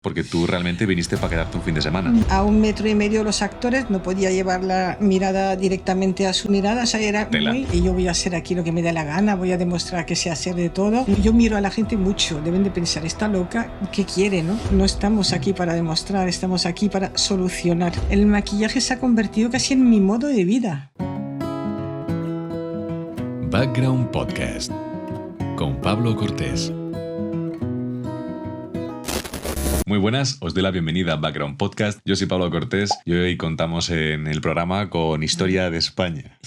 porque tú realmente viniste para quedarte un fin de semana. A 1,5 metros los actores, no podía llevar la mirada directamente a su mirada, o sea, era Tela. y yo voy a hacer aquí lo que me dé la gana, voy a demostrar que sé hacer de todo. Yo miro a la gente mucho, deben de pensar, está loca, ¿qué quiere, no? No estamos aquí para demostrar, estamos aquí para solucionar. El maquillaje se ha convertido casi en mi modo de vida. Background Podcast con Pablo Cortés. Muy buenas, os doy la bienvenida a Background Podcast. Yo soy Pablo Cortés y hoy contamos en el programa con Historia de España.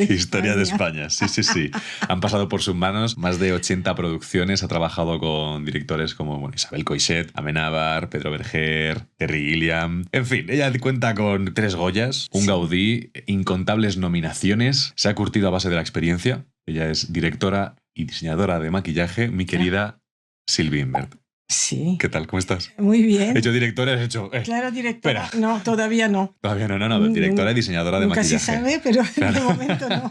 Historia de España, sí. Han pasado por sus manos más de 80 producciones, ha trabajado con directores como Isabel Coixet, Amenábar, Pedro Berger, Terry Gilliam. En fin, ella cuenta con 3 Goyas, un Gaudí, incontables nominaciones, se ha curtido a base de la experiencia. Ella es directora y diseñadora de maquillaje, mi querida Sylvie Imbert. Sí. ¿Qué tal? ¿Cómo estás? Muy bien. He hecho directora, has hecho... Claro, directora. Espera. No, todavía no. Todavía no. Directora y diseñadora de Nunca maquillaje. se sabe, pero Claro. de momento no.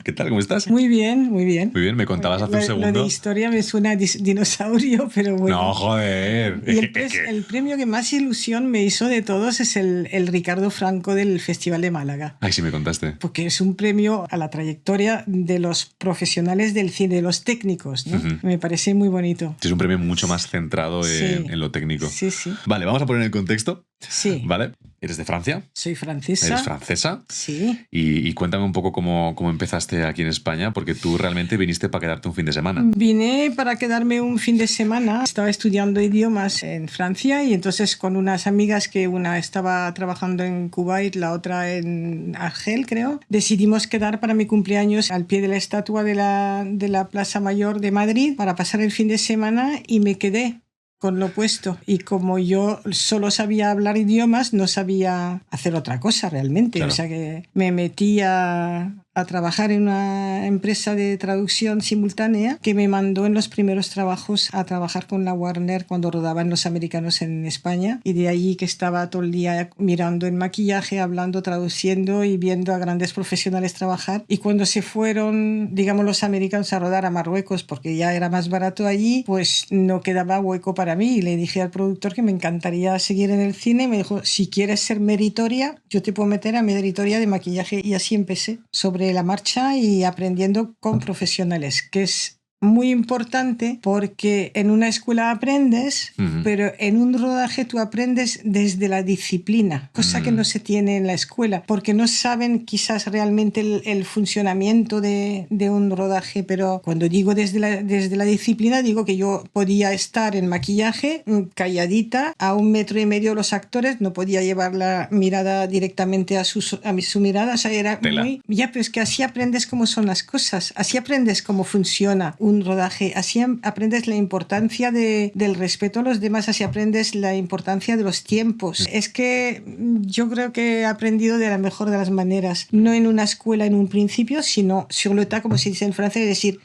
¿Qué tal? ¿Cómo estás? Muy bien, muy bien. Muy bien, me contabas hace un segundo. Lo de historia me suena a dinosaurio, pero bueno. No, joder. Y el premio que más ilusión me hizo de todos es el Ricardo Franco del Festival de Málaga. Ay, sí me contaste. Porque es un premio a la trayectoria de los profesionales del cine, de los técnicos, ¿no? Uh-huh. Me parece muy bonito. Es un premio mucho más centrado Sí. en lo técnico. Sí, sí. Vale, vamos a poner el contexto. Sí. Vale. ¿Eres de Francia? Soy francesa. ¿Eres francesa? Sí. Y cuéntame un poco cómo empezaste aquí en España, porque tú realmente viniste para quedarte un fin de semana. Vine para quedarme un fin de semana. Estaba estudiando idiomas en Francia y entonces con unas amigas, que una estaba trabajando en Kuwait, la otra en Argel, creo, decidimos quedar para mi cumpleaños al pie de la estatua de la Plaza Mayor de Madrid para pasar el fin de semana, y me quedé con lo puesto. Y como yo solo sabía hablar idiomas, no sabía hacer otra cosa realmente. Claro. O sea que me metí a trabajar en una empresa de traducción simultánea que me mandó en los primeros trabajos a trabajar con la Warner cuando rodaban Los Americanos en España, y de allí que estaba todo el día mirando el maquillaje, hablando, traduciendo y viendo a grandes profesionales trabajar. Y cuando se fueron, digamos, Los Americanos a rodar a Marruecos porque ya era más barato allí, pues no quedaba hueco para mí, y le dije al productor que me encantaría seguir en el cine, y me dijo, si quieres ser meritoria, yo te puedo meter a meritoria de maquillaje. Y así empecé, sobre la marcha y aprendiendo con profesionales, que es muy importante porque en una escuela aprendes, Uh-huh. pero en un rodaje tú aprendes desde la disciplina, cosa que no se tiene en la escuela, porque no saben quizás realmente el funcionamiento de un rodaje. Pero cuando digo desde la disciplina, digo que yo podía estar en maquillaje calladita, a 1,5 metros los actores, no podía llevar la mirada directamente a su mirada, o sea, era Tela. muy... Ya, pero es que así aprendes cómo son las cosas, así aprendes cómo funciona un rodaje, así aprendes la importancia del respeto a los demás, así aprendes la importancia de los tiempos. Es que yo creo que he aprendido de la mejor de las maneras, no en una escuela en un principio, sino sur le tas, como se dice en francés, es decir,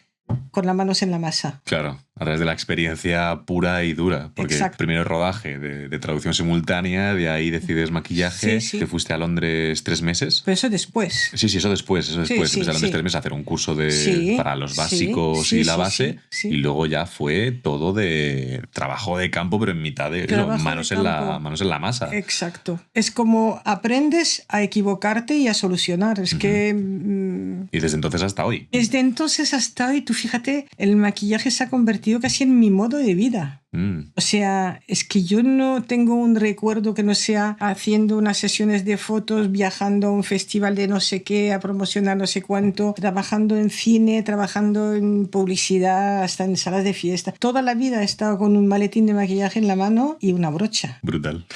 con las manos en la masa. Claro, a través de la experiencia pura y dura. Porque Exacto. primero rodaje de traducción simultánea, de ahí decides maquillaje, Sí. te fuiste a Londres 3 meses. Pero eso después. Sí, eso después. Sí, Te fuiste a Londres 3 meses a hacer un curso para los básicos y la base. Sí. Y luego ya fue todo de trabajo de campo, pero en mitad de manos en la masa. Exacto. Es como aprendes a equivocarte y a solucionar. Es que... Y desde entonces hasta hoy. Desde entonces hasta hoy, tú fíjate, el maquillaje se ha convertido casi en mi modo de vida. O sea, es que yo no tengo un recuerdo que no sea haciendo unas sesiones de fotos, viajando a un festival de no sé qué, a promocionar no sé cuánto, trabajando en cine, trabajando en publicidad, hasta en salas de fiesta. Toda la vida he estado con un maletín de maquillaje en la mano y una brocha. Brutal.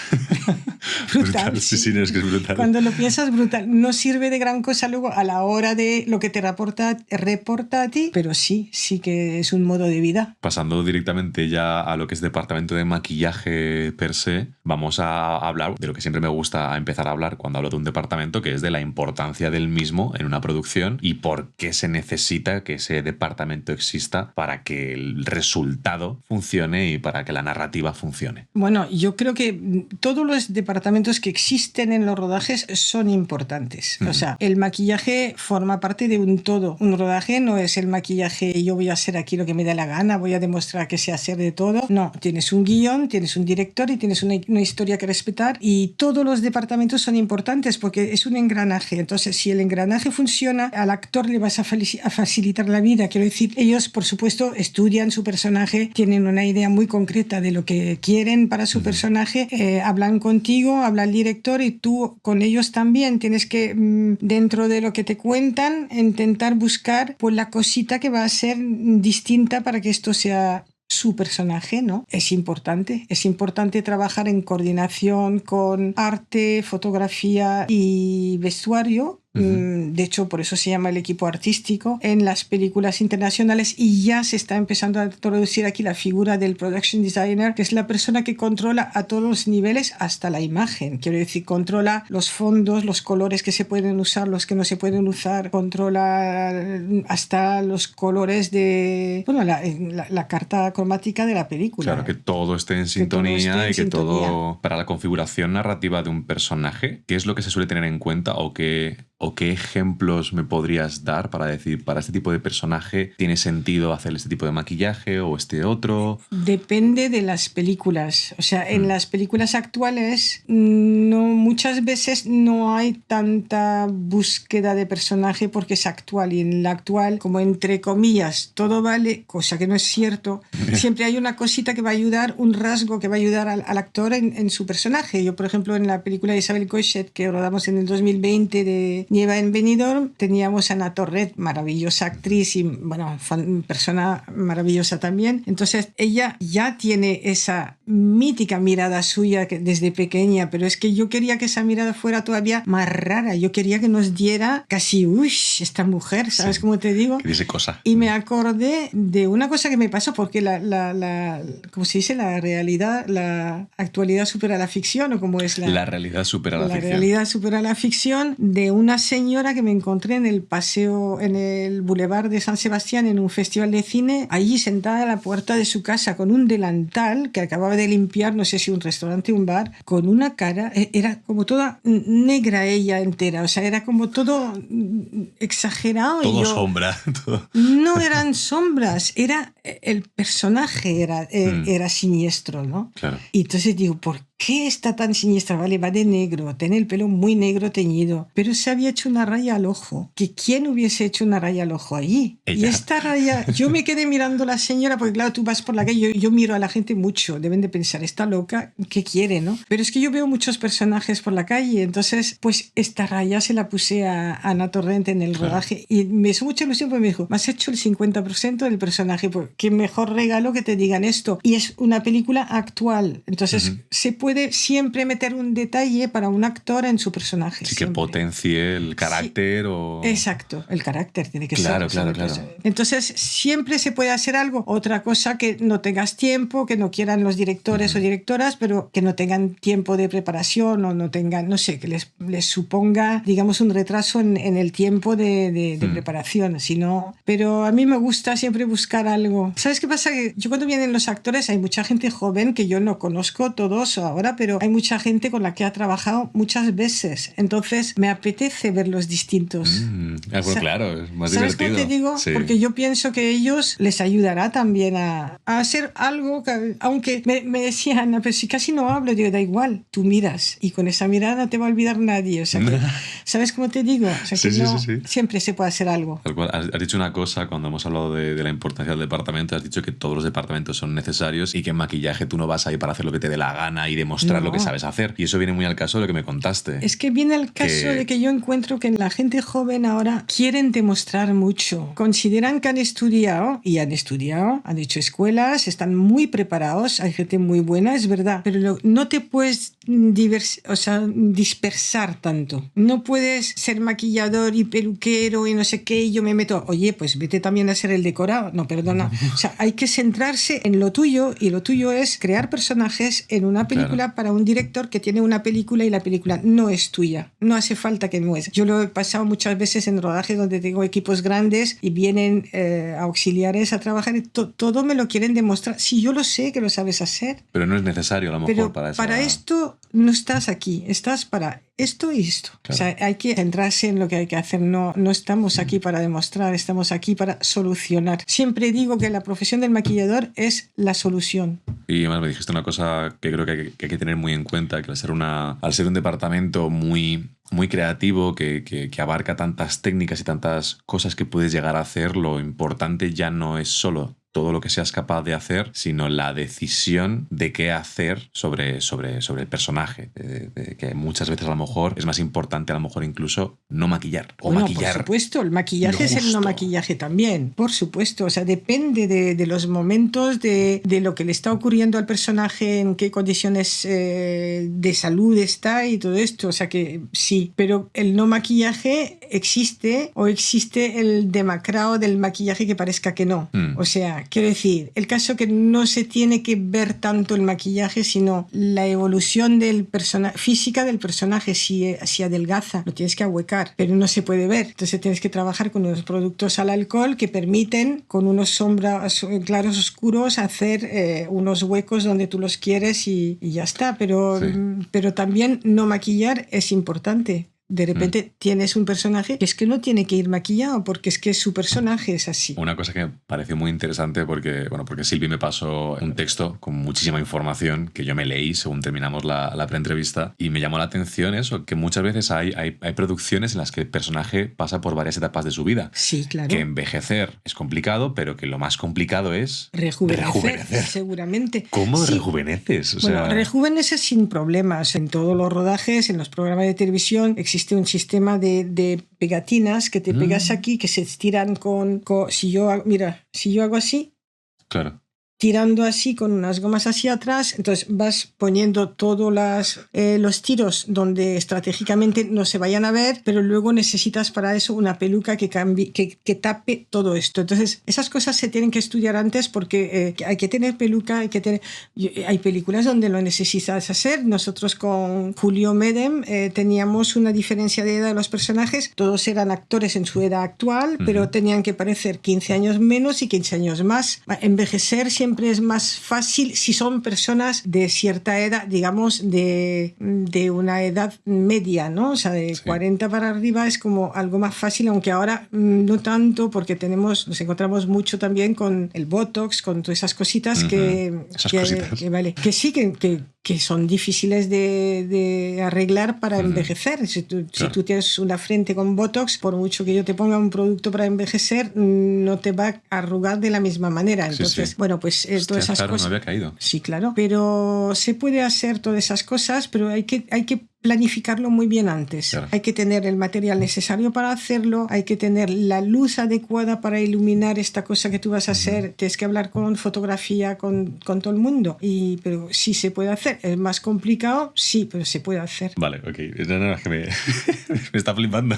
Brutal. Sí, no, es que es brutal. Cuando lo piensas, brutal. No sirve de gran cosa luego a la hora de lo que te reporta a ti, pero sí que es un modo de vida. Pasando directamente ya a lo que es departamento de maquillaje per se, vamos a hablar de lo que siempre me gusta empezar a hablar cuando hablo de un departamento, que es de la importancia del mismo en una producción y por qué se necesita que ese departamento exista para que el resultado funcione y para que la narrativa funcione. Bueno, yo creo que todos los departamentos que existen en los rodajes son importantes. O sea, el maquillaje forma parte de un todo. Un rodaje no es el maquillaje, yo voy a hacer aquí lo que me da la gana, voy a demostrar que sé hacer de todo. No, tienes un guión, tienes un director y tienes una historia que respetar, y todos los departamentos son importantes porque es un engranaje. Entonces, si el engranaje funciona, al actor le vas a facilitar la vida. Quiero decir, ellos, por supuesto, estudian su personaje, tienen una idea muy concreta de lo que quieren para su personaje, hablan contigo, habla el director y tú con ellos también. Tienes que, dentro de lo que te cuentan, intentar buscar pues, la cosita que va a ser distinta para que esto sea su personaje, ¿no? Es importante trabajar en coordinación con arte, fotografía y vestuario. De hecho, por eso se llama el equipo artístico en las películas internacionales, y ya se está empezando a introducir aquí la figura del production designer, que es la persona que controla a todos los niveles hasta la imagen. Quiero decir, controla los fondos, los colores que se pueden usar, los que no se pueden usar, controla hasta los colores de, bueno, la carta cromática de la película. Claro, que todo esté en sintonía y que todo, para la configuración narrativa de un personaje, ¿qué es lo que se suele tener en cuenta o qué ejemplos me podrías dar para decir, para este tipo de personaje tiene sentido hacer este tipo de maquillaje o este otro? Depende de las películas. O sea, en las películas actuales muchas veces no hay tanta búsqueda de personaje porque es actual, y en la actual, como entre comillas, todo vale, cosa que no es cierto, siempre hay una cosita que va a ayudar, un rasgo que va a ayudar al actor en su personaje. Yo, por ejemplo, en la película de Isabel Coixet, que rodamos en el 2020 de Nieva en Benidorm, teníamos a Ana Torret, maravillosa actriz y, bueno, persona maravillosa también. Entonces, ella ya tiene esa mítica mirada suya que desde pequeña, pero es que yo quería que esa mirada fuera todavía más rara. Yo quería que nos diera casi, uy, esta mujer, ¿sabes cómo te digo? Que dice cosa. Y me acordé de una cosa que me pasó, porque ¿cómo se dice? La realidad, la actualidad supera la ficción, ¿o cómo es? La realidad supera la ficción. La realidad supera la ficción, de una señora que me encontré en el paseo, en el Boulevard de San Sebastián, en un festival de cine, allí sentada a la puerta de su casa con un delantal que acababa de limpiar, no sé si un restaurante o un bar, con una cara, era como toda negra ella entera, o sea, era como todo exagerado. Todo sombra. Todo. No eran sombras, era el personaje era siniestro, ¿no? Claro. Y entonces digo, ¿por qué está tan siniestra? Vale, va de negro, tiene el pelo muy negro teñido, pero se había hecho una raya al ojo. ¿Que quién hubiese hecho una raya al ojo allí? Ella. Y esta raya, yo me quedé mirando a la señora, porque claro, tú vas por la calle, yo miro a la gente mucho, deben de pensar, está loca, ¿qué quiere, no? Pero es que yo veo muchos personajes por la calle, entonces, pues esta raya se la puse a Ana Torrent en el rodaje, y me hizo mucha ilusión porque me dijo, me has hecho el 50% del personaje, pues qué mejor regalo que te digan esto. Y es una película actual, entonces se puede siempre meter un detalle para un actor en su personaje. Sí, siempre. que potencie el carácter Sí, o... Exacto, el carácter tiene que claro, ser. Claro. Entonces siempre se puede hacer algo. Otra cosa, que no tengas tiempo, que no quieran los directores o directoras, pero que no tengan tiempo de preparación o no tengan, no sé, que les suponga, digamos, un retraso en el tiempo de preparación. Sino, pero a mí me gusta siempre buscar algo. ¿Sabes qué pasa? Que yo cuando vienen los actores hay mucha gente joven que yo no conozco todos ahora, pero hay mucha gente con la que ha trabajado muchas veces. Entonces me apetece verlos distintos. Bueno, claro, es más ¿Sabes divertido. Cómo te digo? Sí. Porque yo pienso que ellos les ayudará también a hacer algo que, aunque me decían, pero si casi no hablo, digo, da igual, tú miras y con esa mirada no te va a olvidar nadie. O sea que, ¿sabes cómo te digo? O sea que sí. siempre se puede hacer algo. Tal cual. Has dicho una cosa cuando hemos hablado de la importancia del departamento, has dicho que todos los departamentos son necesarios y que en maquillaje tú no vas ahí para hacer lo que te dé la gana y demostrar lo que sabes hacer. Y eso viene muy al caso de lo que me contaste. Es que viene al caso de que yo encuentro que la gente joven ahora quieren demostrar mucho. Consideran que han estudiado, han hecho escuelas, están muy preparados, hay gente muy buena, es verdad, pero no te puedes dispersar tanto. No puedes ser maquillador y peluquero y no sé qué, y yo me meto, oye, pues vete también a ser el decorado. No, perdona. O sea, hay que centrarse en lo tuyo, y lo tuyo es crear personajes en una película para un director que tiene una película y la película no es tuya. No hace falta que muestres. Yo lo he pasado muchas veces en rodajes donde tengo equipos grandes y vienen auxiliares a trabajar y todo me lo quieren demostrar. Si yo lo sé que lo sabes hacer. Pero no es necesario a lo mejor para eso. Para esto no estás aquí, estás para esto y esto. Claro. O sea, hay que centrarse en lo que hay que hacer. No estamos aquí para demostrar, estamos aquí para solucionar. Siempre digo que la profesión del maquillador es la solución. Y además me dijiste una cosa que creo que hay que tener muy en cuenta, que al ser un departamento muy creativo, que abarca tantas técnicas y tantas cosas que puedes llegar a hacer, lo importante ya no es solo todo lo que seas capaz de hacer, sino la decisión de qué hacer sobre el personaje. Que muchas veces a lo mejor es más importante, a lo mejor incluso no maquillar. O bueno, maquillar. por supuesto, el maquillaje es el no maquillaje también, por supuesto. O sea, depende de los momentos, de lo que le está ocurriendo al personaje, en qué condiciones de salud está y todo esto. O sea que sí, pero el no maquillaje existe, o existe el demacrado del maquillaje que parezca que no. O sea, quiero decir, el caso que no se tiene que ver tanto el maquillaje, sino la evolución física del personaje. Si adelgaza, lo tienes que ahuecar, pero no se puede ver. Entonces tienes que trabajar con unos productos al alcohol que permiten, con unos sombras claros oscuros, hacer unos huecos donde tú los quieres y ya está. Pero también no maquillar es importante. De repente tienes un personaje que es que no tiene que ir maquillado, porque es que su personaje es así. Una cosa que me pareció muy interesante porque Silvi me pasó un texto con muchísima información que yo me leí según terminamos la preentrevista, y me llamó la atención eso, que muchas veces hay producciones en las que el personaje pasa por varias etapas de su vida. Sí, claro. Que envejecer es complicado, pero que lo más complicado es rejuvenecer. Seguramente. ¿Cómo rejuveneces? Bueno, rejuveneces sin problemas. En todos los rodajes, en los programas de televisión, existe un sistema de pegatinas que te pegas aquí, que se estiran si yo hago así, claro, tirando así con unas gomas hacia atrás, entonces vas poniendo todos los tiros donde estratégicamente no se vayan a ver, pero luego necesitas para eso una peluca que tape todo esto. Entonces esas cosas se tienen que estudiar antes, porque hay que tener peluca, hay películas donde lo necesitas hacer. Nosotros con Julio Medem teníamos una diferencia de edad de los personajes, todos eran actores en su edad actual, pero tenían que parecer 15 años menos y 15 años más. Envejecer siempre es más fácil si son personas de cierta edad, digamos de una edad media, ¿no? O sea, de 40 para arriba es como algo más fácil, aunque ahora no tanto, porque nos encontramos mucho también con el Botox, con todas esas cositas que sí, que son difíciles de arreglar para envejecer. Si tú tienes una frente con Botox, por mucho que yo te ponga un producto para envejecer, no te va a arrugar de la misma manera. Entonces, bueno, pues todas esas cosas. No había caído. Sí, claro. Pero se puede hacer todas esas cosas, pero hay que planificarlo muy bien antes. Claro. Hay que tener el material necesario para hacerlo, hay que tener la luz adecuada para iluminar esta cosa que tú vas a hacer. Tienes que hablar con fotografía, con todo el mundo. Pero sí se puede hacer. ¿Es más complicado? Sí, pero se puede hacer. Vale, ok. No, es que me está flipando,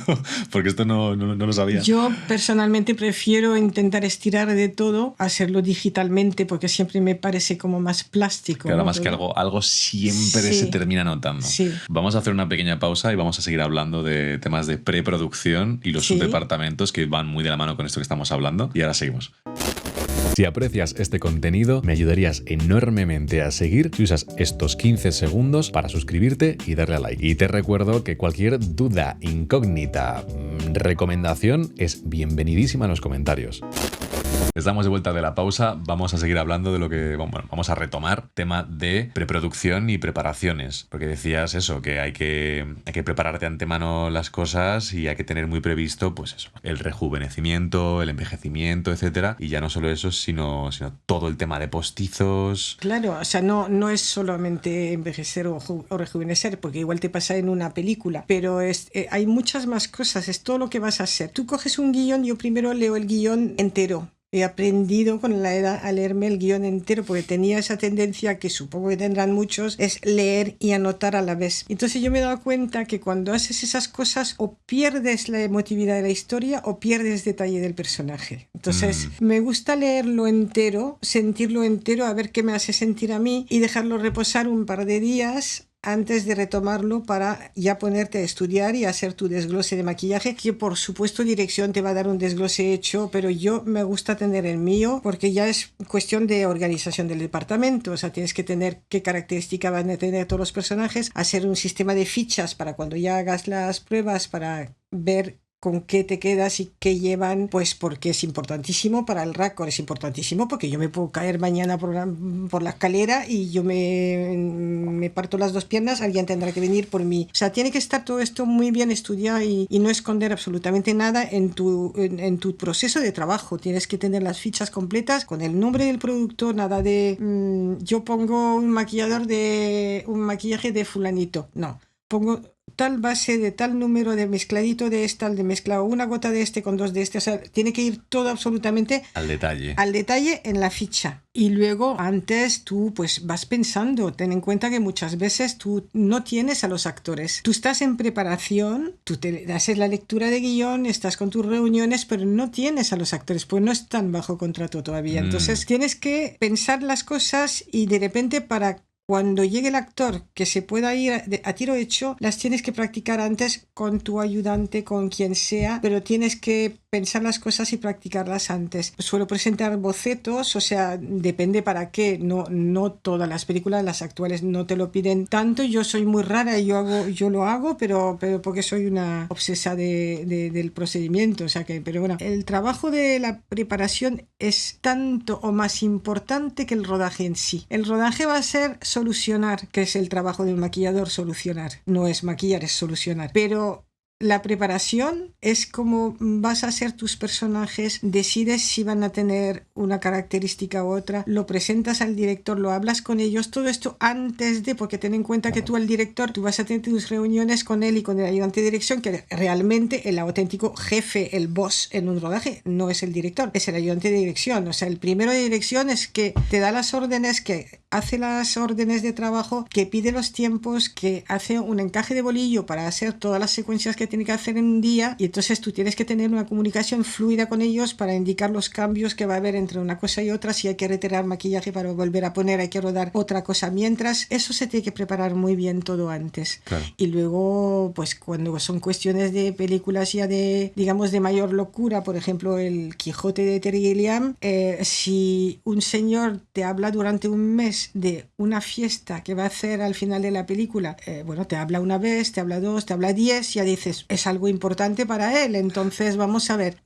porque esto no lo sabía. Yo personalmente prefiero intentar estirar de todo, hacerlo digitalmente, porque siempre me parece como más plástico. Claro, ¿no? Más que algo siempre se termina notando. Sí. Vamos a hacer una pequeña pausa y vamos a seguir hablando de temas de preproducción y los subdepartamentos que van muy de la mano con esto que estamos hablando. Y ahora seguimos. Si aprecias este contenido, me ayudarías enormemente a seguir si usas estos 15 segundos para suscribirte y darle a like. Y te recuerdo que cualquier duda, incógnita, recomendación es bienvenidísima en los comentarios. Estamos de vuelta de la pausa, vamos a seguir hablando de lo que... Bueno, vamos a retomar tema de preproducción y preparaciones, porque decías eso, que hay que preparar de antemano las cosas y hay que tener muy previsto, pues eso, el rejuvenecimiento, el envejecimiento, etcétera, y ya no solo eso, sino todo el tema de postizos. Claro, o sea, no es solamente envejecer o rejuvenecer, porque igual te pasa en una película, pero hay muchas más cosas, es todo lo que vas a hacer. Tú coges un guión, yo primero leo el guión entero. He aprendido con la edad a leerme el guión entero, porque tenía esa tendencia, que supongo que tendrán muchos, es leer y anotar a la vez. Entonces yo me he dado cuenta que cuando haces esas cosas, o pierdes la emotividad de la historia o pierdes detalle del personaje. Entonces me gusta leerlo entero, sentirlo entero, a ver qué me hace sentir a mí, y dejarlo reposar un par de días antes de retomarlo para ya ponerte a estudiar y hacer tu desglose de maquillaje, que por supuesto dirección te va a dar un desglose hecho, pero yo me gusta tener el mío porque ya es cuestión de organización del departamento, o sea, tienes que tener qué característica van a tener todos los personajes, hacer un sistema de fichas para cuando ya hagas las pruebas para ver con qué te quedas y qué llevan, pues porque es importantísimo para el récord, es importantísimo porque yo me puedo caer mañana por la escalera y yo me parto las 2 piernas, alguien tendrá que venir por mí. O sea, tiene que estar todo esto muy bien estudiado y no esconder absolutamente nada en tu proceso de trabajo. Tienes que tener las fichas completas con el nombre del producto, nada de yo pongo un maquillaje de fulanito. No, pongo tal base de tal número de mezcladito de tal de mezclado una gota de este con 2 de este, o sea, tiene que ir todo absolutamente al detalle en la ficha. Y luego antes tú pues vas pensando, ten en cuenta que muchas veces tú no tienes a los actores, tú estás en preparación, tú te haces la lectura de guión, estás con tus reuniones, pero no tienes a los actores, pues no están bajo contrato todavía. Entonces tienes que pensar las cosas y de repente para cuando llegue el actor que se pueda ir a tiro hecho, las tienes que practicar antes con tu ayudante, con quien sea, pero tienes que pensar las cosas y practicarlas antes. Suelo presentar bocetos, o sea, depende para qué. No todas las películas, las actuales, no te lo piden tanto. Yo soy muy rara y yo lo hago, pero porque soy una obsesa del procedimiento. O sea que, pero bueno, el trabajo de la preparación es tanto o más importante que el rodaje en sí. El rodaje va a ser solucionar, que es el trabajo de un maquillador, solucionar. No es maquillar, es solucionar. Pero la preparación es como vas a hacer tus personajes, decides si van a tener una característica u otra, lo presentas al director, lo hablas con ellos, todo esto antes de, porque ten en cuenta que tú al director, tú vas a tener tus reuniones con él y con el ayudante de dirección, que realmente el auténtico jefe, el boss en un rodaje, no es el director, es el ayudante de dirección. O sea, el primero de dirección es que te da las órdenes, que hace las órdenes de trabajo, que pide los tiempos, que hace un encaje de bolillo para hacer todas las secuencias que tiene que hacer en un día, y entonces tú tienes que tener una comunicación fluida con ellos para indicar los cambios que va a haber entre una cosa y otra, si hay que retirar maquillaje para volver a poner, hay que rodar otra cosa mientras, eso se tiene que preparar muy bien todo antes. Claro. Y luego pues cuando son cuestiones de películas ya de, digamos, de mayor locura, por ejemplo el Quijote de Terry Gilliam, si un señor te habla durante un mes de una fiesta que va a hacer al final de la película, bueno, te habla una vez, te habla 2, te habla 10, ya dices, es algo importante para él, entonces vamos a ver,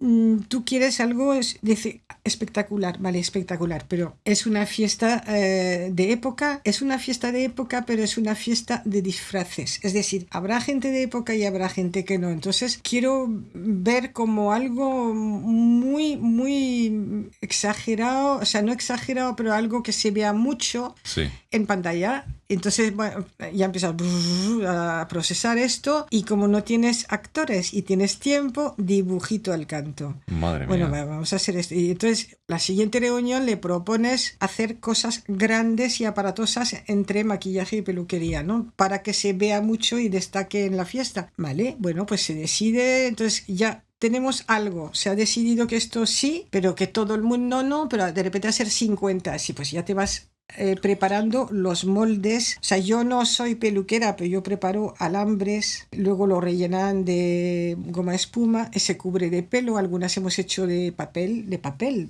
tú quieres algo, dice, espectacular, vale, espectacular, pero es una fiesta de época, pero es una fiesta de disfraces, es decir, habrá gente de época y habrá gente que no, entonces quiero ver como algo muy, muy exagerado, o sea, no exagerado, pero algo que se vea mucho en pantalla. Entonces, bueno, ya empiezas a procesar esto, y como no tienes actores y tienes tiempo, dibujito al canto. Madre bueno, mía. vamos a hacer esto. Y entonces, la siguiente reunión le propones hacer cosas grandes y aparatosas entre maquillaje y peluquería, ¿no? Para que se vea mucho y destaque en la fiesta. Vale, bueno, pues se decide, entonces ya tenemos algo, se ha decidido que esto sí, pero que todo el mundo no, pero de repente hacer 50, sí, pues ya te vas preparando los moldes. O sea, yo no soy peluquera, pero yo preparo alambres, luego lo rellenan de goma espuma, se cubre de pelo, algunas hemos hecho de papel,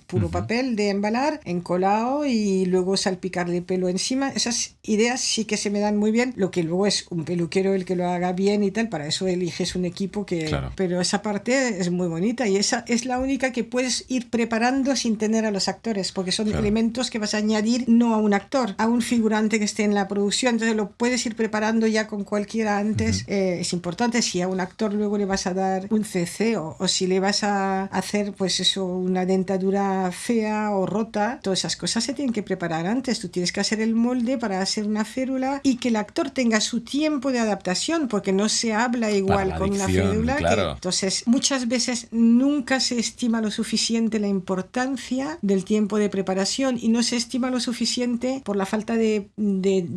puro papel de embalar, encolado, y luego salpicarle pelo encima. Esas ideas sí que se me dan muy bien, lo que luego es un peluquero el que lo haga bien y tal, para eso eliges un equipo que... Claro. Pero esa parte es muy bonita, y esa es la única que puedes ir preparando sin tener a los actores, porque son elementos que vas a añadir no a un actor, a un figurante que esté en la producción, entonces lo puedes ir preparando ya con cualquiera antes. Es importante, si a un actor luego le vas a dar un CC o si le vas a hacer pues eso, una dentadura fea o rota, todas esas cosas se tienen que preparar antes. Tú tienes que hacer el molde para hacer una férula y que el actor tenga su tiempo de adaptación, porque no se habla igual con una férula, claro. Entonces muchas veces nunca se estima lo suficiente la importancia del tiempo de preparación, y no se estima lo suficiente suficiente por la falta de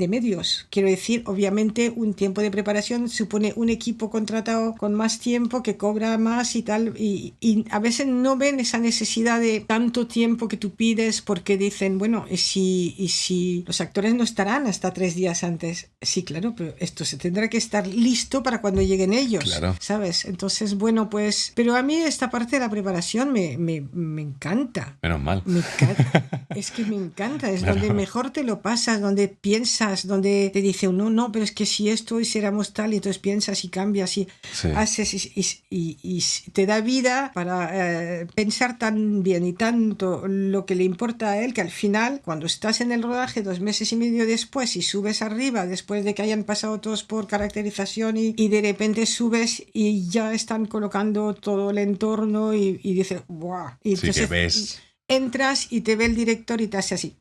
medios. Quiero decir, obviamente un tiempo de preparación supone un equipo contratado con más tiempo que cobra más y tal, y a veces no ven esa necesidad de tanto tiempo que tú pides porque dicen, bueno, ¿y si los actores no estarán hasta 3 días antes? Sí, claro, pero esto se tendrá que estar listo para cuando lleguen ellos, claro. ¿sabes? Entonces, bueno, pues, pero a mí esta parte de la preparación me encanta. Menos mal. Me encanta. Es que me encanta, es Claro. donde mejor te lo pasas, donde piensas, donde te dice uno, no, pero es que si esto hiciéramos tal, y entonces piensas y cambias y Sí. haces y te da vida para pensar tan bien y tanto lo que le importa a él, que al final, cuando estás en el rodaje 2 meses y medio después y subes arriba, después de que hayan pasado todos por caracterización y de repente subes y ya están colocando todo el entorno y dices, ¡guau! Y Sí, que ves. entras y te ve el director y te hace así.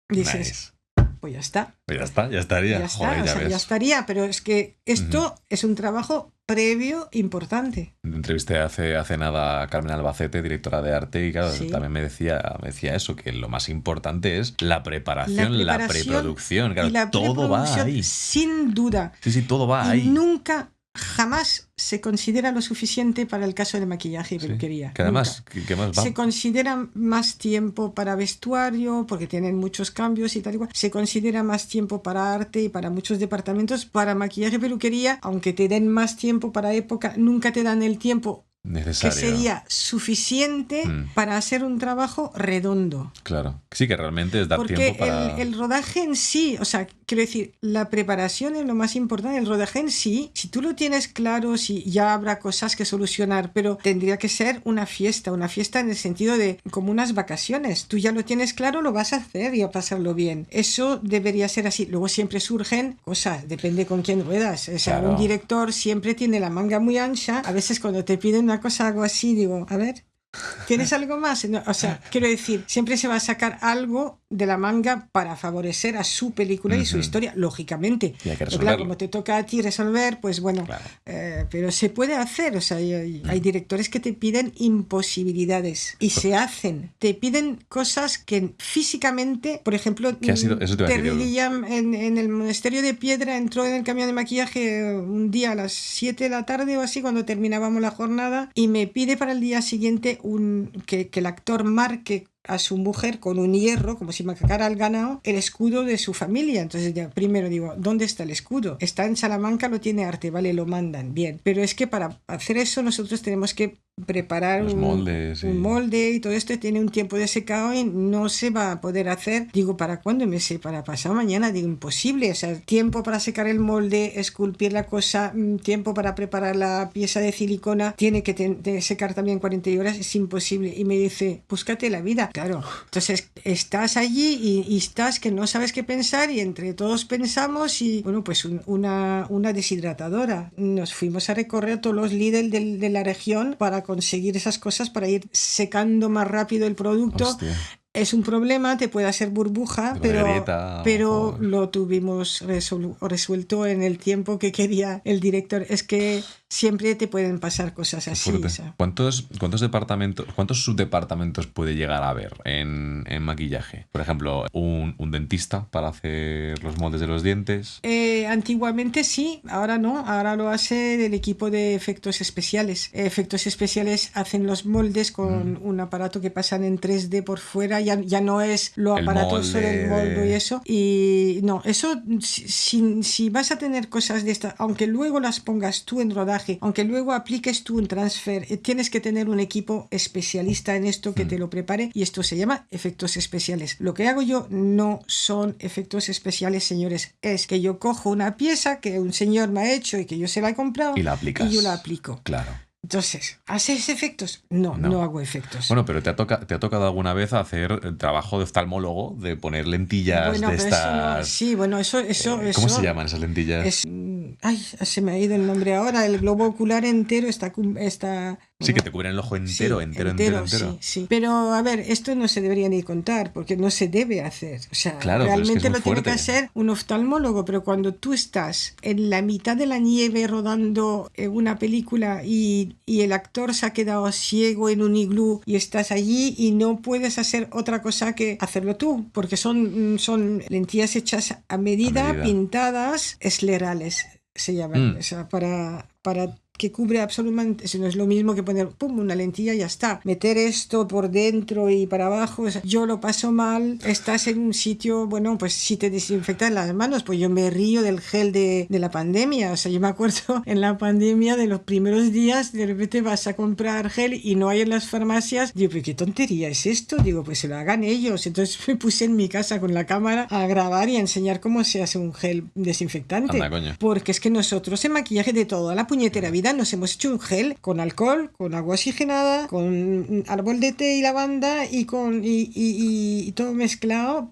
Dices, Nice. pues ya está. Pues ya está, ya estaría. Ya está, Joder, o ya sea, ves. ya estaría, pero es que esto es un trabajo previo importante. Entrevisté hace nada a Carmen Albacete, directora de arte, y claro, Sí. también me decía eso, que lo más importante es la preparación, la preproducción. Claro, y la todo va preproducción, ahí. sin duda. Sí, todo va Y ahí. nunca, jamás se considera lo suficiente para el caso de maquillaje y Sí. peluquería. Que además, Nunca. ¿qué más va? Se considera más tiempo para vestuario, porque tienen muchos cambios y tal y cual. Se considera más tiempo para arte y para muchos departamentos. Para maquillaje y peluquería, aunque te den más tiempo para época, nunca te dan el tiempo Necesario. que sería suficiente para hacer un trabajo redondo. Claro. Sí, que realmente es dar Porque tiempo para... el rodaje en sí, o sea, quiero decir, la preparación es lo más importante. El rodaje en sí, si tú lo tienes claro, si ya habrá cosas que solucionar, pero tendría que ser una fiesta en el sentido de como unas vacaciones. Tú ya lo tienes claro, lo vas a hacer y a pasarlo bien. Eso debería ser así. Luego siempre surgen cosas, depende con quién ruedas. O sea, Claro. un director siempre tiene la manga muy ancha. A veces cuando te piden una cosa, algo así, digo, a ver, ¿tienes algo más? No, o sea, quiero decir, siempre se va a sacar algo de la manga para favorecer a su película y su historia, lógicamente. Y hay que Pero claro, resolverlo. como te toca a ti resolver, pues bueno, Claro. pero se puede hacer. O sea, hay directores que te piden imposibilidades y se hacen. Te piden cosas que físicamente, por ejemplo, ¿Qué ha sido? Eso te iba a decir, Terry Gilliam en el Monasterio de Piedra entró en el camión de maquillaje un día a las 7 de la tarde o así, cuando terminábamos la jornada, y me pide para el día siguiente que el actor marque a su mujer con un hierro, como si marcara al ganado, el escudo de su familia. Entonces ya primero digo, ¿dónde está el escudo? Está en Salamanca, lo tiene Arte, vale, lo mandan, bien. Pero es que para hacer eso nosotros tenemos que preparar Los moldes, un sí. molde y todo esto tiene un tiempo de secado y no se va a poder hacer. Digo, ¿para cuándo? Me sé, para pasado mañana. Digo, imposible. O sea, tiempo para secar el molde, esculpir la cosa, tiempo para preparar la pieza de silicona, tiene que secar también 40 horas, es imposible. Y me dice, búscate la vida. Claro. Entonces, estás allí y estás que no sabes qué pensar y entre todos pensamos y, bueno, pues una deshidratadora. Nos fuimos a recorrer todos los Lidl de la región para conseguir esas cosas, para ir secando más rápido el producto. Hostia. Es un problema, te puede hacer burbuja, De la grieta, pero joder. lo tuvimos resuelto en el tiempo que quería el director. Es que siempre te pueden pasar cosas así. Fuerte. O sea. ¿Cuántos subdepartamentos puede llegar a haber en maquillaje? Por ejemplo, un dentista para hacer los moldes de los dientes. Antiguamente sí, ahora no, ahora lo hace el equipo de efectos especiales. Efectos especiales hacen los moldes con un aparato que pasan en 3D por fuera, ya no es lo El aparatoso molde del molde y eso. Y no, eso si vas a tener cosas de estas, aunque luego las pongas tú en rodaje, aunque luego apliques tú un transfer, tienes que tener un equipo especialista en esto que te lo prepare y esto se llama efectos especiales. Lo que hago yo no son efectos especiales, señores, es que yo cojo una pieza que un señor me ha hecho y que yo se la he comprado Y la aplicas. y yo la aplico. Claro. Entonces, ¿haces efectos? No hago efectos. Bueno, pero ¿te ha tocado alguna vez hacer el trabajo de oftalmólogo, de poner lentillas Bueno, de pero estas? eso no, sí, bueno, eso ¿Cómo se llaman esas lentillas? ay, se me ha ido el nombre ahora. El globo ocular entero está Sí, que te cubren el ojo entero, Sí, entero. Sí. Pero a ver, esto no se debería ni contar porque no se debe hacer. O sea, Claro, pero es que es realmente muy lo tiene que fuerte. hacer un oftalmólogo, pero cuando tú estás en la mitad de la nieve rodando una película y el actor se ha quedado ciego en un iglú y estás allí y no puedes hacer otra cosa que hacerlo tú, porque son lentillas hechas a medida, pintadas, esclerales se llaman, o sea, para que cubre absolutamente, eso no es lo mismo que poner pum, una lentilla y ya está. Meter esto por dentro y para abajo, o sea, yo lo paso mal, estás en un sitio, bueno, pues si te desinfectan las manos, pues yo me río del gel de la pandemia, o sea, yo me acuerdo en la pandemia de los primeros días, de repente vas a comprar gel y no hay en las farmacias, digo, pero qué tontería es esto, digo, pues se lo hagan ellos, entonces me puse en mi casa con la cámara a grabar y a enseñar cómo se hace un gel desinfectante. Anda, coño. Porque es que nosotros en maquillaje de toda la puñetera vida nos hemos hecho un gel con alcohol, con agua oxigenada, con árbol de té y lavanda y todo mezclado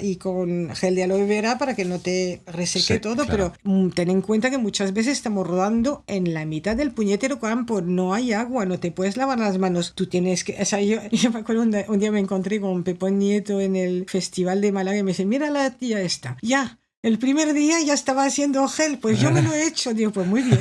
y con gel de aloe vera para que no te reseque todo, claro. pero ten en cuenta que muchas veces estamos rodando en la mitad del puñetero campo, no hay agua, no te puedes lavar las manos, tú tienes que, o sea, yo me acuerdo un día me encontré con Pepón Nieto en el Festival de Málaga y me dice, mira la tía esta, ya. El primer día ya estaba haciendo gel, pues yo me lo he hecho. Digo, pues muy bien.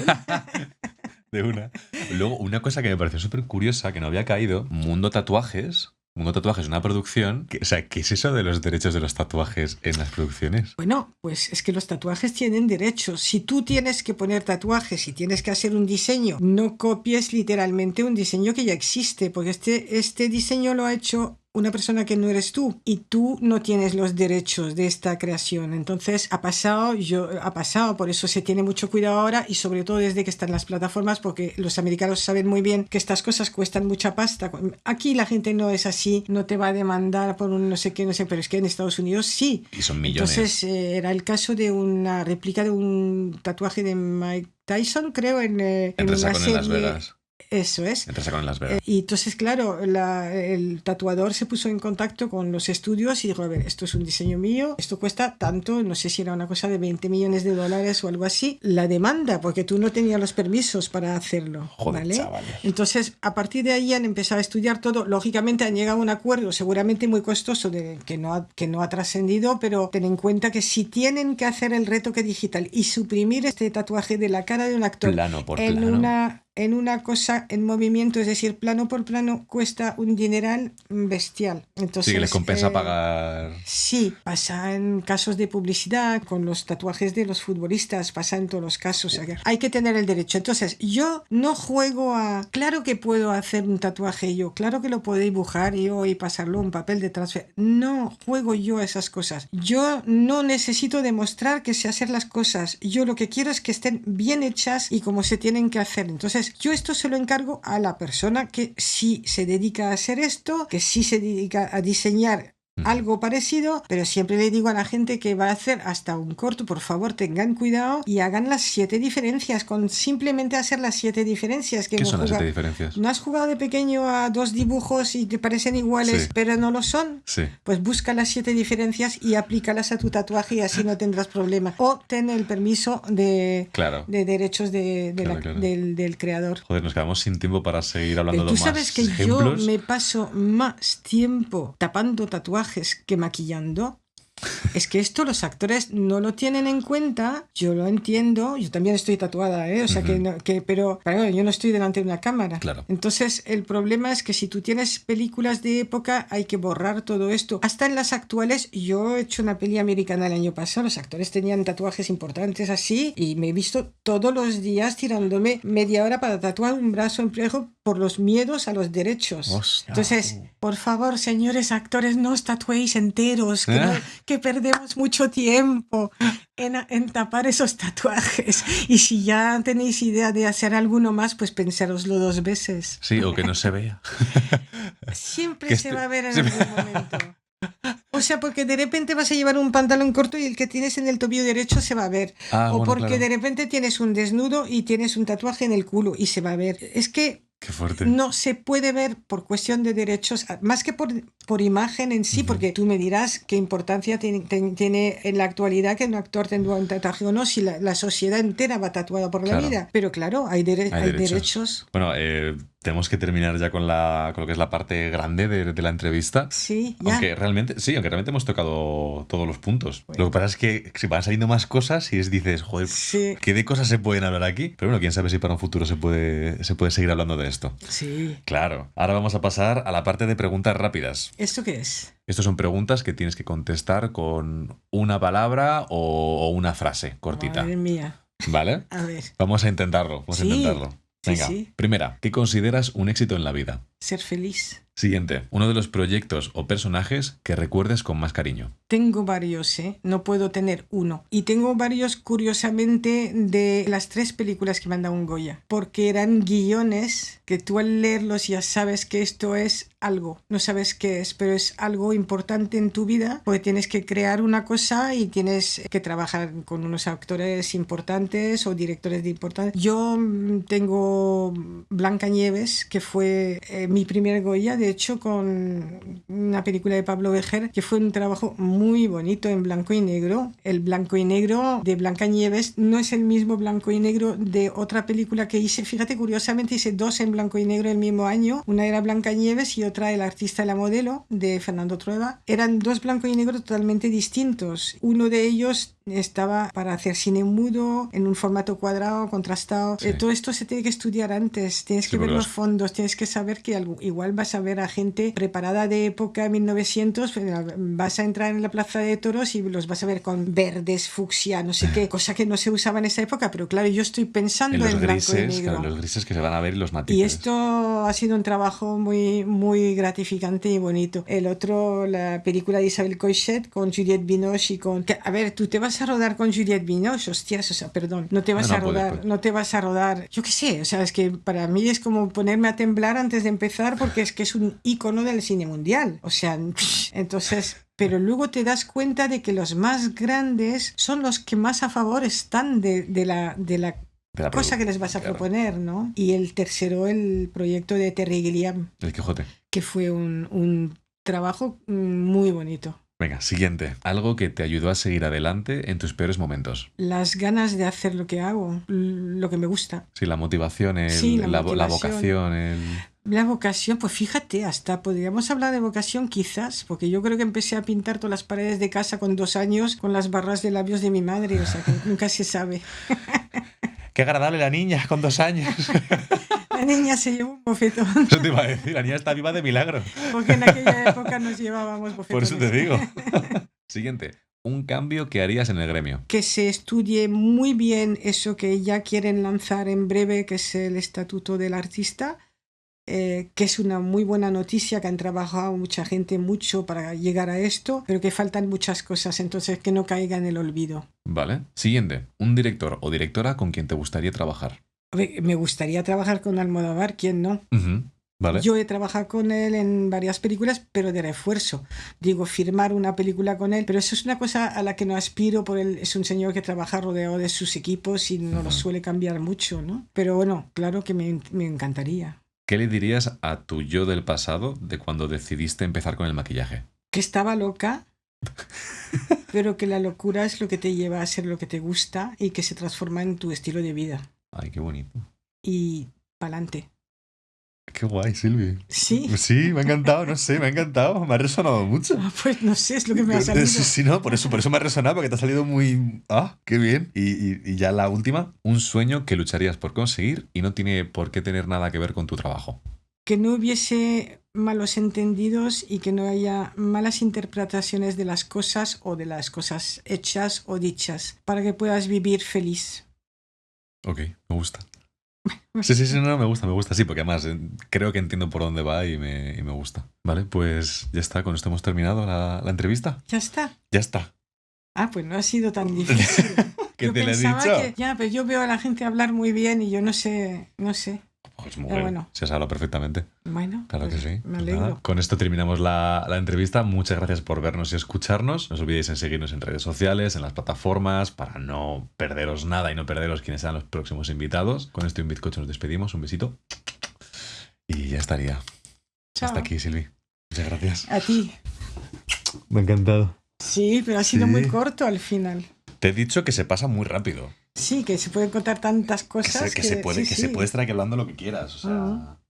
De una. Luego, una cosa que me pareció súper curiosa, que no había caído, Mundo Tatuajes, una producción. O sea, ¿qué es eso de los derechos de los tatuajes en las producciones? Bueno, pues es que los tatuajes tienen derechos. Si tú tienes que poner tatuajes y tienes que hacer un diseño, no copies literalmente un diseño que ya existe, porque este diseño lo ha hecho una persona que no eres tú y tú no tienes los derechos de esta creación. Entonces ha pasado, por eso se tiene mucho cuidado ahora y sobre todo desde que están las plataformas, porque los americanos saben muy bien que estas cosas cuestan mucha pasta. Aquí la gente no es así, no te va a demandar por un no sé qué, pero es que en Estados Unidos sí. Y son millones. Entonces era el caso de una réplica de un tatuaje de Mike Tyson, creo, en una Resacón serie. En Las Vegas. Eso es. En Las Vegas. Y entonces, claro, el tatuador se puso en contacto con los estudios y dijo, a ver, esto es un diseño mío, esto cuesta tanto, no sé si era una cosa de $20 millones o algo así. La demanda, porque tú no tenías los permisos para hacerlo. Joder, ¿vale? chavales. Entonces, a partir de ahí han empezado a estudiar todo. Lógicamente han llegado a un acuerdo seguramente muy costoso que no ha trascendido, pero ten en cuenta que si tienen que hacer el retoque digital y suprimir este tatuaje de la cara de un actor Plano por plano. en una cosa en movimiento, es decir, plano por plano, cuesta un dineral bestial. Entonces, sí, que les compensa pagar. Sí, pasa en casos de publicidad, con los tatuajes de los futbolistas, pasa en todos los casos. O sea, hay que tener el derecho. Entonces, yo no juego a... Claro que puedo hacer un tatuaje yo, claro que lo puedo dibujar yo y pasarlo a un papel de transfer. No juego yo a esas cosas. Yo no necesito demostrar que sé hacer las cosas. Yo lo que quiero es que estén bien hechas y como se tienen que hacer. Entonces, yo esto se lo encargo a la persona que sí se dedica a hacer esto, que sí se dedica a diseñar algo parecido, pero siempre le digo a la gente que va a hacer hasta un corto, por favor tengan cuidado y hagan las 7 diferencias, con simplemente hacer las 7 diferencias. ¿Qué son las 7 diferencias? ¿No has jugado de pequeño a 2 dibujos y te parecen iguales, sí, pero no lo son? Sí. Pues busca las 7 diferencias y aplícalas a tu tatuaje y así no tendrás problema. O ten el permiso de derechos del creador. Joder, nos quedamos sin tiempo para seguir hablando de más ejemplos. Tú sabes que yo me paso más tiempo tapando tatuajes que maquillando. Es que esto los actores no lo tienen en cuenta. Yo lo entiendo. Yo también estoy tatuada, ¿eh? O sea, pero yo no estoy delante de una cámara. Claro. Entonces, el problema es que si tú tienes películas de época, hay que borrar todo esto. Hasta en las actuales, yo he hecho una peli americana el año pasado. Los actores tenían tatuajes importantes así y me he visto todos los días tirándome media hora para tatuar un brazo en plejo por los miedos a los derechos. Hostia. Entonces, por favor, señores actores, no os tatuéis enteros, que perdemos mucho tiempo en tapar esos tatuajes. Y si ya tenéis idea de hacer alguno más, pues pensároslo 2 veces. Sí, o que no se vea. Siempre se va a ver en algún momento. O sea, porque de repente vas a llevar un pantalón corto y el que tienes en el tobillo derecho se va a ver. O porque de repente tienes un desnudo y tienes un tatuaje en el culo y se va a ver. Es que Qué fuerte. no se puede ver por cuestión de derechos, más que por imagen en sí, porque tú me dirás qué importancia tiene en la actualidad que un actor tenga un tatuaje o no, si la sociedad entera va tatuada por la vida. Pero claro, hay derechos. Bueno, tenemos que terminar ya con lo que es la parte grande de la entrevista. Sí, ya. Aunque realmente hemos tocado todos los puntos. Bueno. Lo que pasa es que se van saliendo más cosas y dices, joder, Sí. ¿qué de cosas se pueden hablar aquí? Pero bueno, quién sabe si para un futuro se puede seguir hablando de esto. Sí. Claro. Ahora vamos a pasar a la parte de preguntas rápidas. ¿Esto qué es? Estas son preguntas que tienes que contestar con una palabra o una frase cortita. Madre mía. ¿Vale? A ver. Vamos a intentarlo. Sí. Venga, Sí. primera, ¿qué consideras un éxito en la vida? Ser feliz. Siguiente, uno de los proyectos o personajes que recuerdes con más cariño. Tengo varios, ¿eh? No puedo tener uno. Y tengo varios, curiosamente, de las 3 películas que me han dado un Goya. Porque eran guiones que tú al leerlos ya sabes que esto es algo. No sabes qué es, pero es algo importante en tu vida porque tienes que crear una cosa y tienes que trabajar con unos actores importantes o directores importantes. Yo tengo Blancanieves, que fue mi primer Goya, de hecho, con una película de Pablo Vejer, que fue un trabajo muy bonito en blanco y negro. El blanco y negro de Blancanieves no es el mismo blanco y negro de otra película que hice. Fíjate, curiosamente hice 2 en blanco y negro el mismo año. Una era Blancanieves y otra El artista y la modelo, de Fernando Trueba. Eran 2 blanco y negro totalmente distintos. Uno de ellos estaba para hacer cine mudo, en un formato cuadrado, contrastado. Sí. Todo esto se tiene que estudiar antes. Tienes que ver los fondos, tienes que saber que igual vas a ver a gente preparada de época 1900, vas a entrar en la plaza de toros y los vas a ver con verdes, fucsia, no sé qué, cosa que no se usaba en esa época, pero claro, yo estoy pensando en blanco y negro. Claro, los grises que se van a ver y los matices. Y esto ha sido un trabajo muy, muy gratificante y bonito. El otro, la película de Isabel Coixet con Juliette Binoche y con... A ver, tú te vas a rodar con Juliette Binoche, hostias, o sea, perdón, no te vas a rodar, no te vas a rodar, yo qué sé, o sea, es que para mí es como ponerme a temblar antes de empezar porque es que es un ícono del cine mundial, o sea, entonces... Pero luego te das cuenta de que los más grandes son los que más a favor están de la cosa que les vas a proponer, ¿no? Y el tercero, el proyecto de Terry Gilliam. El Quijote. Que fue un trabajo muy bonito. Venga, siguiente. Algo que te ayudó a seguir adelante en tus peores momentos. Las ganas de hacer lo que hago, lo que me gusta. Sí, la motivación, la vocación. La vocación, pues fíjate, hasta podríamos hablar de vocación quizás, porque yo creo que empecé a pintar todas las paredes de casa con 2 años con las barras de labios de mi madre, o sea que nunca se sabe. Qué agradable la niña con 2 años. La niña se llevó un bofetón. Eso te iba a decir, la niña está viva de milagro. Porque en aquella época nos llevábamos bofetones. Por eso te digo. Siguiente. Un cambio que harías en el gremio. Que se estudie muy bien eso que ya quieren lanzar en breve, que es el Estatuto del Artista, que es una muy buena noticia, que han trabajado mucha gente mucho para llegar a esto, pero que faltan muchas cosas, entonces que no caiga en el olvido. Vale. Siguiente. Un director o directora con quien te gustaría trabajar. Me gustaría trabajar con Almodóvar, ¿quién no? Vale. Yo he trabajado con él en varias películas, pero de refuerzo. Digo, firmar una película con él, pero eso es una cosa a la que no aspiro, por él es un señor que trabaja rodeado de sus equipos y no lo suele cambiar mucho, ¿no? Pero bueno, claro que me encantaría. ¿Qué le dirías a tu yo del pasado de cuando decidiste empezar con el maquillaje? Que estaba loca, pero que la locura es lo que te lleva a hacer lo que te gusta y que se transforma en tu estilo de vida. Ay, qué bonito. Y pa'lante. Qué guay, Silvi. Sí. Sí, me ha encantado, no sé, me ha encantado. Me ha resonado mucho. Pues no sé, es lo que me ha salido. Sí, no, por eso me ha resonado, porque te ha salido muy... ¡Ah, qué bien! Y ya la última, un sueño que lucharías por conseguir y no tiene por qué tener nada que ver con tu trabajo. Que no hubiese malos entendidos y que no haya malas interpretaciones de las cosas o de las cosas hechas o dichas, para que puedas vivir feliz. Ok, me gusta. Sí, no, me gusta, sí, porque además creo que entiendo por dónde va y me gusta. Vale, pues ya está, con esto hemos terminado la entrevista. ¿Ya está? Ya está. Ah, pues no ha sido tan difícil. ¿Qué yo te lo he pensaba dicho? Ya, pero yo veo a la gente hablar muy bien y yo no sé. Pues mujer, bueno. se has hablado perfectamente. Bueno, Claro pues que sí. me alegro. Nada, con esto terminamos la entrevista. Muchas gracias por vernos y escucharnos. No os olvidéis en seguirnos en redes sociales, en las plataformas, para no perderos nada y no perderos quiénes serán los próximos invitados. Con esto y un bizcocho nos despedimos. Un besito. Y ya estaría. Chao. Hasta aquí, Silvi. Muchas gracias. A ti. Me ha encantado. Sí, pero ha sido muy corto al final. Te he dicho que se pasa muy rápido. Sí, que se pueden contar tantas cosas. Se puede estar aquí hablando lo que quieras. O sea,